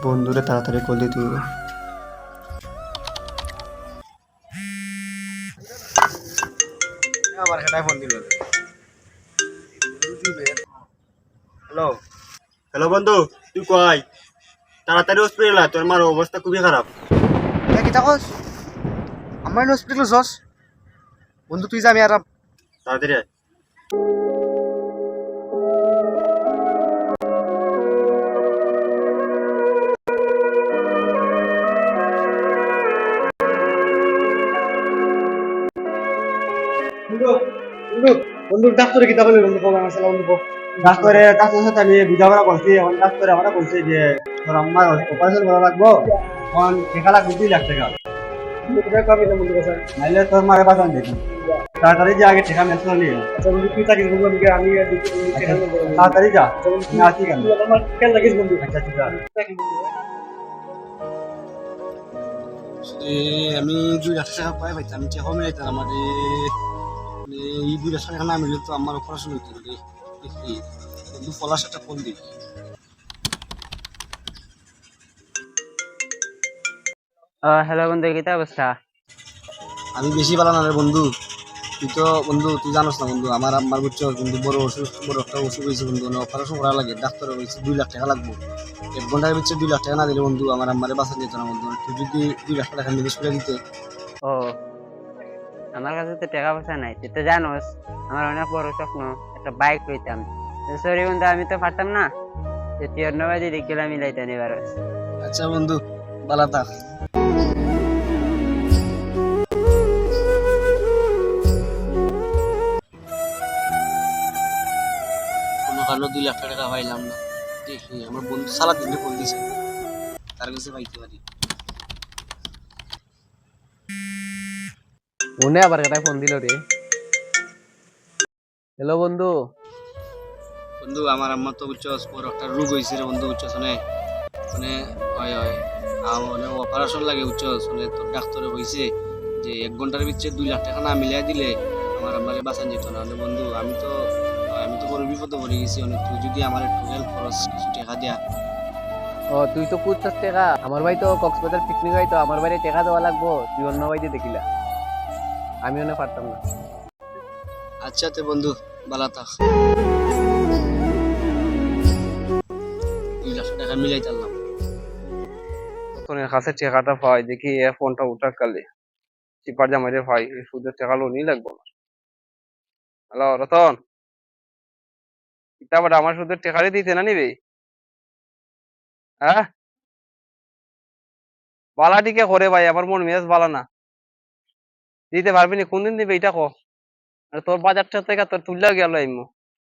বন্ধুরে তাড়াতাড়ি কল দিতে হবে। আবার হেটাই ফোন দিল। হ্যালো হ্যালো বন্ধু, তুই কই? তাড়াতাড়ি হসপিটাল আয়, তোর মার অবস্থা খুবই খারাপ। কি থাকস আমার হসপিটাল যাস বন্ধু, তুই যা, আমি আরাম। তাড়াতাড়ি আয়। বন্ধু ডাক্তারে কিতা বলে বন্ধু, কবে আমার সালা বন্ধু ডাক্তারের সাথে আমি বুঝাপড়া করছি, এখন ডাক্তার আমরা বলছে যে তোর আম্মার অপারেশন করা লাগবো, এখন টাকা লাগবে 2 লাখ টাকা। নাইলে তোর মারে বাঁচান দেখি, তাড়াতাড়ি যা, আগে টাকা ম্যাচ করে নিয়ে। আচ্ছা বন্ধু, তুই থাকিস বন্ধু, আমি তাড়াতাড়ি যা, আমি আছি কেন? আমার খেয়াল লাগিস বন্ধু। আচ্ছা ঠিক আছে। আমি 2 লাখ টাকা পাই ভাই, আমি চেক কমে যাইতাম আমার এই 2 লাখ টাকা না মিলে তো আমার অপারেশন হইতো রে। দেখি বন্ধু পলাশ একটা ফোন দিই। হ্যালো বন্ধু, কিতা অবস্থা? আমি বেশি ভালো না রে বন্ধু, তুই তো বন্ধু তুই জানোস না বন্ধু, আমার আম্মার বুঝছো কিন্তু বড় অসুখ, বড় একটা অসুখ হয়েছে বন্ধু, অপারেশন করা লাগে, ডাক্তার বলছে 2 লাখ টাকা লাগবে। 1 ঘন্টার ভিতরে 2 লাখ টাকা না দিলে বন্ধু আমার আম্মারে বাঁচান যেত না বন্ধু। তুই যদি 2 লাখ টাকা নিবেশ করে দিতে। ও, আমার কাছে তো টাকা পয়সা নাই, তুই তো জানোস আমার অনেক বড় স্বপ্ন একটা বাইক লইতাম। সরি বন্ধু, আমি তো পারতাম না, তুই অন্যবাদ দেখলে আমি লাইতাম এবার। আচ্ছা বন্ধু, ভালো থাক। কোনো কারণে 2 লাখ টাকা পাইলাম না, দেখি আমার বন্ধু সারা দিনে ফোন দিছে, তার কাছে পাইতে পারি। মনে আবার কেটাই ফোন দিল রে। হ্যালো বন্ধু। বন্ধু আমার আম্মা তো বুঝছস বড় একটা রোগ হয়েছে রে বন্ধু, বুঝছস মানে হয় হয় মানে অপারেশন লাগে বুঝছস, তোর ডাক্তারে কইছে যে 1 ঘন্টার ভিতরে 2 লাখ টাকা না মিলাই দিলে আমার আম্মারে বাঁচান যেত না। বন্ধু আমি তো বড় বিপদে পড়ে গেছি, তুই যদি আমার একটু হেল্প করস, কিছু টাকা দেয়া। ও তুই তো খুঁজছস টাকা, আমার ভাই তো কক্সবাজার পিকনিক হয়, তো আমার বাড়ি টাকা দেওয়া লাগবো, তুই অন্য ভাইতে দেখিলা, আমি অন্য পারতাম না। আচ্ছা তে বন্ধু, ভালো থাক। 2 লাখ টাকা মিলাই তারলাম। তোর কাছে টাকাটা পাই দেখি, এ ফোনটা উঠার কালে চিপার জামাইরে ভাই, সুদের টাকা লোনই লাগবো আমার। হ্যালো রতন, কিতা আমার সুদের টাকারে দিতে না নিবে? হ্যাঁ, বালা টিকে করে ভাই, আমার মন মেজাজ বালা না, দিতে পারবি না, কোনদিন দিবে এটা কো? আর তোর বাজারটা থেকে তোর তুললেও গেল এমু,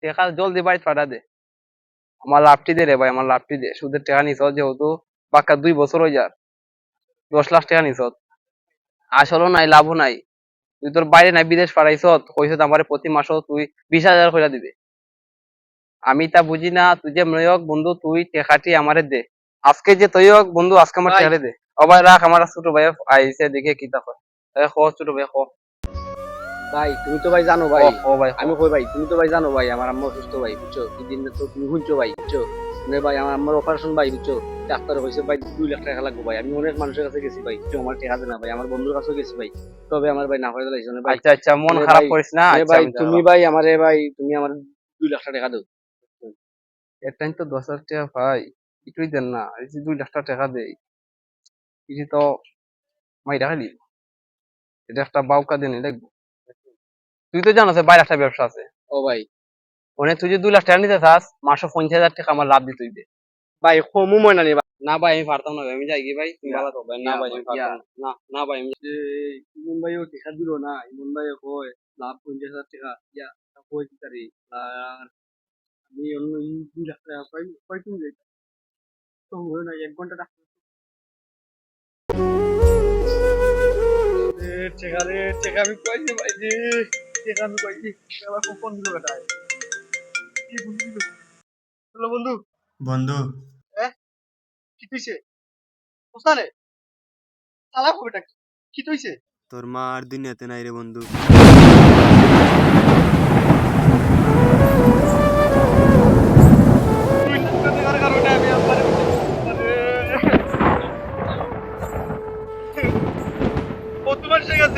টাকা জলদি বাড়ি ফাটা দে, আমার লাভটি দে রে ভাই, আমার লাভটি দে। সুদের টাকা নিছ যেহেতু পাক্কা 2 বছর হয়ে যার, 10 লাখ টাকা নিছ, আসলও নাই লাভও নাই, তুই তোর বাইরে নাই বিদেশ পাঠাইছ, কইস আমার প্রতি মাসও তুই 20,000 করে দিবে। আমি তা বুঝি না, তুই যে ময়ক বন্ধু, তুই টেকাটি আমারে দে আজকে, যে তুই হোক বন্ধু আজকে আমার টেকারে দে। অবাই রাখ, আমার ছোট ভাই আইসে দেখে কি তা কয়। ছোট ভাই ভাই তুমি তো ভাই জানো ভাই, ও ভাই আমি কই ভাই তুমি তো ভাই জানো ভাই আমার আম্মা অসুস্থ ভাই, বুঝছো কি দিন তো তুমি শুনছো ভাই, বুঝছো ভাই আমার আম্মার অপারেশন ভাই, বুঝছো ডাক্তার কইছে ভাই 2 লাখ টাকা লাগবে ভাই। আমি অনেক মানুষের কাছে গেছি ভাই, বুঝছো আমার টাকা দেনা ভাই, আমার বন্ধুর কাছেও গেছি ভাই, তবে আমার ভাই না করে দিলাইছে ভাই। আচ্ছা আচ্ছা, মন খারাপ করিস না। আচ্ছা ভাই তুমি ভাই আমারে ভাই তুমি আমার 2 লাখ টাকা দাও। এটাই তো 10,000 টাকা ভাই, কিছুই দেন না, এই যে 2 লাখ টাকা দেই, কিছু তো মাই রাখলি, এটা একটা বাউকা দেন লাগবে। তুই তো জানো বাইরে একটা ব্যবসা আছে, ও ভাই মানে তুই যে 2 লাখ টাকা নিতে চাস, মাসে 50,000 টাকা আমার লাভ দিতে হইবে। ভাই কমু মনে নেই ভাই। না ভাই আমি পারতাম না ভাই, আমি যাই কি ভাই, তুমি ভালো থাকো ভাই। না ভাই আমি পারতাম না, না ভাই আমি ইমন ভাইও টাকা দিল না, ইমন ভাই কয় লাভ 50,000 টাকা ইয়া কই দিতারি, আর আমি অন্য 2 লাখ টাকা পাই পাই তুমি যাই তো হয় না 1 ঘন্টা ডাক্তার টাকা রে, টাকা আমি পাইছি ভাই রে, টাকা আমি পাইছি, আবার কোন দিল বেটায় কি বুঝি দিল। হ্যালো বন্ধু। বন্ধু কি তুইছে ওস্তানে চালা কবেটা কি তুইছে? তোর মা আর দুনিয়াতে নাই রে বন্ধু। তুই টাকা দেওয়ার কারণে আমি আমার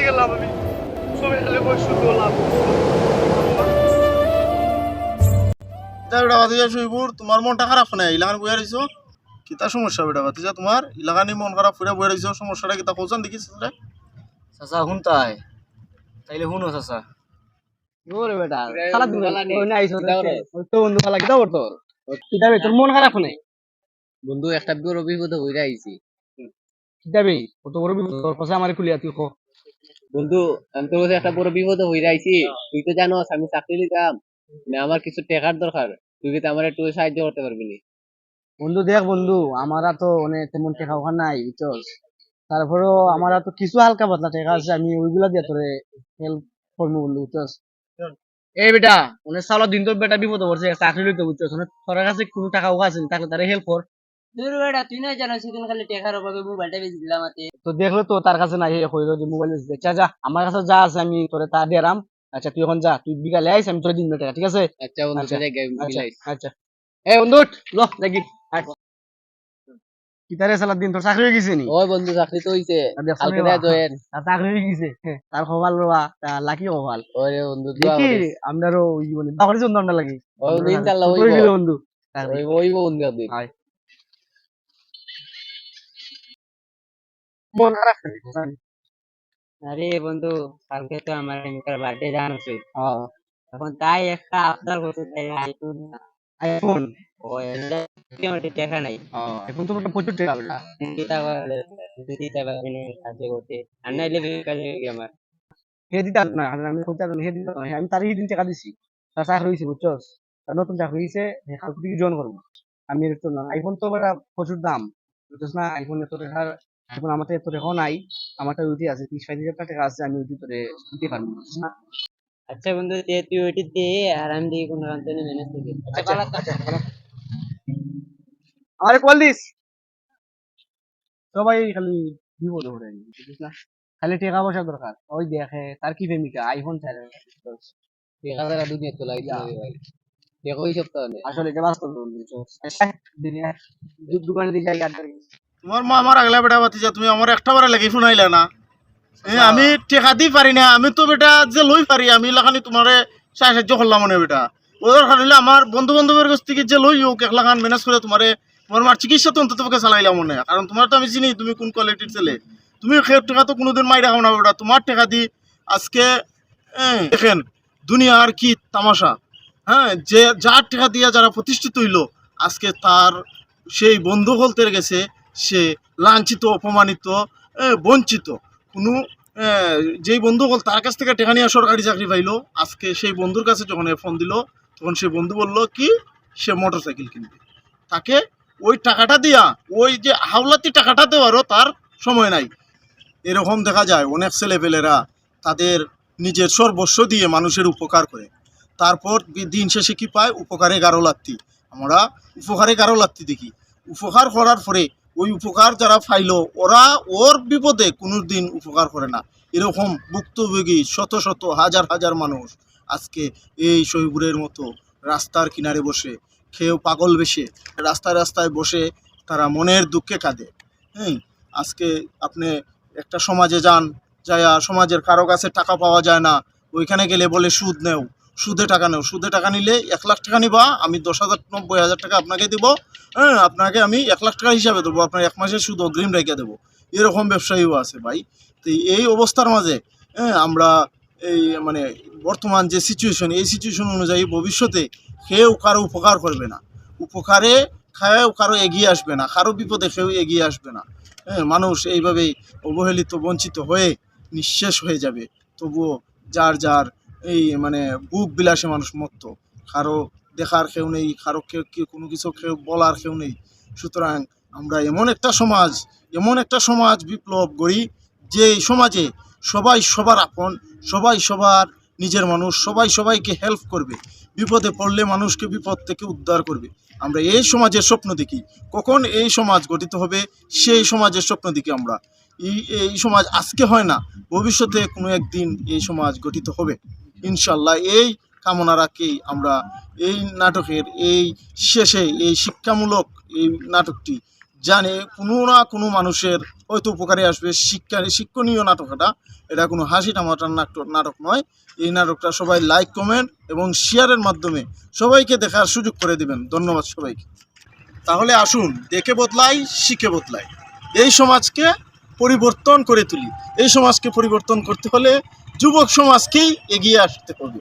গেলাম আমি সবাই খালি বই শুরু করলাম বেটা ভাতিজা শুইবুর তোমার মনটা খারাপ না ইলাকান বইয়া রইছো কিতা সমস্যা বেটা ভাতিজা তোমার ইলাকানি মন খারাপ ফুরা বইয়া রইছো সমস্যাটা কিতা কোজন দেখিস রে চাচা শুনতাই তাইলে শুনো চাচা ওরে বেটা খালা দিন ওই আইছো তো বন্ধু খালা কিটা করতো কিটা বে তোর মন খারাপ নাই বন্ধু একটা বড় বিপদ হইরা আইছি কিটা বে কত বড় বিপদ তোর পাশে আমারে খুলিয়া তুই কো বন্ধু আমি তোর কাছে একটা বড় বিপদ হইরা আইছি তুই তো জানোস আমি চাকরি নিতাম মানে আমার কিছু টাকার দরকার তুই কি আমার একটু সাহায্য করতে পারবি নি বন্ধু দেখ বন্ধু আমারা তো অনেক তেমন টাকা ওখানে নাই বুঝছস তারপরেও আমারা তো কিছু হালকা পাতলা টাকা আছে আমি ওইগুলা দিয়ে তোরে হেল্প করবো বন্ধু বুঝছস এই বেটা অনেক সালা দিন তোর বেটা বিপদ পড়ছে চাকরি লইতে বুঝছস তোর কাছে কোনো টাকা ওখা আছে তাহলে তারে হেল্প কর দূর বেটা তুই না জানোস সেদিন খালি টাকার অভাবে মোবাইলটা বেচে দিলাম হাতে তো দেখলে তো তার কাছে নাই কইলো যে মোবাইল বেচতে আচ্ছা যা আমার কাছে যা আছে আমি তোরে তা দিয়ারাম আচ্ছা তুই এখন যা তুই বিকালে আইস আমি তোরে দিন টাকা ঠিক আছে আচ্ছা বন্ধু আচ্ছা, জায়গায় আচ্ছা বিলাইস আচ্ছা এই বন্ধু উঠ, ল দেখি কিতারে সালা দিন তোর চাকরি হয়ে গেছে নি ওই বন্ধু চাকরি তো হইছে দেখছো কালকে নি দেয়া বাহ? জয়েন তার চাকরি হয়ে গেছে তার খবর লওয়া তা লাকি খবর ওরে বন্ধু দোয়া দেখি করিস আমরারও ওই মানে বাকরি জন্য আমরা লাগি ওই বন্ধু ইনশাআল্লাহ করে হইব দিল বন্ধু চাকরি। হইব বন্ধু একদিন হয়। মন খারাপ আরে বন্ধু কালকে তো আমার এমনিকার বার্থডে জানোস এখন তাই একটা আবদার করতে চাই আইফোন আইফোন ওই আমার টাকা নাই এখন তো একটা প্রচুর টাকা বেটা। দিতে পারলে দিতে পারবি না কাজে করতে আর নাইলে কাজে আমার হে দিতে পারবে না আমি করতে পারবো না, হে দিতে পারবো না। আমি তার দিন টাকা দিছি তার চাকরি হয়েছে বুঝছস তার নতুন চাকরি হয়েছে কালকে থেকে জয়েন করবো আমি এর তো না আইফোন তো বেটা প্রচুর দাম বুঝছস না আইফোন এত টাকার এখন আমার তো এত টাকাও নাই আমারটা উঠে আছে 30-35 হাজার টাকা আছে আমি উঠি তোরে দিতে পারবো বুঝছস না আচ্ছা বন্ধু তুই ওইটি দে আর আমি দিই কোনো রান্তানি ম্যানেজ করি আচ্ছা ভালো থাক। আমারে কল দিস সবাই খালি বিপদ হয়ে যায় বুঝছিস না খালি টাকা পয়সা দরকার ওই দেখে তার কি প্রেমিকা আইফোন ছাড়ে টাকা দ্বারা দুনিয়া চলে আইতে হবে ভাই দেখো এই সপ্তাহ নেই আসলে এটা বাস্তব দুনিয়া দোকানে দিয়ে যাই আড্ডা দিই। তোমার মা আমার আগলা বেটা ভাতিজা তুমি আমার একটা বারে লাগি শুনাইলা না আমি টেকা দি পারি না আমি তো বেটা যে লই পারি আমি লাখানি তোমারে সাহায্য করলাম মনে বেটা ওদের কারণে আমার বন্ধু বান্ধবের কাছ থেকে যে লই হোক এক লাখান ম্যানেজ করে তোমার মার চিকিৎসা তো অন্তত পক্ষে চালাইলাম মনে কারণ তোমার তো আমি চিনি তুমি কোন কোয়ালিটির ছেলে তুমি সেই টাকা তো কোনোদিন মাই রাখাও না বেটা তোমার টাকা দি আজকে দেখেন দুনিয়ার কি তামাশা হ্যাঁ যে যার টাকা দিয়ে যারা প্রতিষ্ঠিত হইলো আজকে তার সেই বন্ধু বলতে গেছে সে লাঞ্ছিত অপমানিত বঞ্চিত কোনো যেই বন্ধু বল তার কাছ থেকে টাকা নিয়ে সরকারি চাকরি পাইলো আজকে সেই বন্ধুর কাছে যখন ফোন দিল তখন সেই বন্ধু বলল কি সে মোটর সাইকেল কিনবে তাকে ওই টাকাটা দিয়া ওই যে হাওলাতি টাকাটা দেওয়ারও তার সময় নাই এরকম দেখা যায় অনেক ছেলেপেলেরা তাদের নিজের সর্বস্ব দিয়ে মানুষের উপকার করে তারপর দিন শেষে কি পায় উপকারে গারোলাত্তি আমরা উপকারে গারোলাত্তি দেখি উপকার করার পরে ওই উপকার যারা পাইলো ওরা ওর বিপদে কোনো দিন উপকার করে না এরকম ভুক্তভোগী শত শত হাজার হাজার মানুষ আজকে এই শহীদপুরের মতো রাস্তার কিনারে বসে খেয়েও পাগল বেশে রাস্তায় রাস্তায় বসে তারা মনের দুঃখে কাঁদে হ্যাঁ আজকে আপনি একটা সমাজে যান যায়া সমাজের কারো কাছে টাকা পাওয়া যায় না ওইখানে গেলে বলে সুদ নেও সুদে টাকা নেও সুদে টাকা নিলে 1 লাখ টাকা নিবা আমি 10,000-90,000 টাকা আপনাকে দিব হ্যাঁ আপনাকে আমি 1 লাখ টাকা হিসাবে দেবো আপনার 1 মাসের সুদ অগ্রিম রেখে দেবো এরকম ব্যবসায়ীও আছে ভাই তো এই অবস্থার মাঝে আমরা এই মানে বর্তমান যে সিচুয়েশন এই সিচুয়েশন অনুযায়ী ভবিষ্যতে কেউ কারো উপকার করবে না উপকারে কেউ কারো এগিয়ে আসবে না কারো বিপদে কেউ এগিয়ে আসবে না মানুষ এইভাবেই অবহেলিত বঞ্চিত হয়ে নিঃশেষ হয়ে যাবে তবুও যার যার এই মানে বুক বিলাসে মানুষ মত্ত কারো দেখার কেউ নেই কারো কেউ কোনো কিছু কেউ বলার কেউ নেই সুতরাং আমরা এমন একটা সমাজ বিপ্লব গড়ি যে সমাজে সবাই সবার আপন সবাই সবার নিজের মানুষ সবাই সবাইকে হেল্প করবে বিপদে পড়লে মানুষকে বিপদ থেকে উদ্ধার করবে আমরা এই সমাজের স্বপ্ন দেখি কখন এই সমাজ গঠিত হবে সেই সমাজের স্বপ্ন দেখি আমরা এই সমাজ আজকে হয় না ভবিষ্যতে কোনো একদিন এই সমাজ গঠিত হবে ইনশাল্লাহ এই কামনা রাখেই আমরা এই নাটকের এই শেষে এই শিক্ষামূলক এই নাটকটি জানি কোনো না কোনো মানুষের হয়তো উপকারে আসবে। শিক্ষণীয় নাটকটা, এটা কোনো হাসি টামাটার নাটক নয়। এই নাটকটা সবাই লাইক, কমেন্ট এবং শেয়ারের মাধ্যমে সবাইকে দেখার সুযোগ করে দিবেন। ধন্যবাদ সবাইকে। তাহলে আসুন, দেখে বদলাই, শিখে বদলাই, এই সমাজকে পরিবর্তন করে তুলি। এই সমাজকে পরিবর্তন করতে হলে যুবক সমাজকেই এগিয়ে আসতে হবে।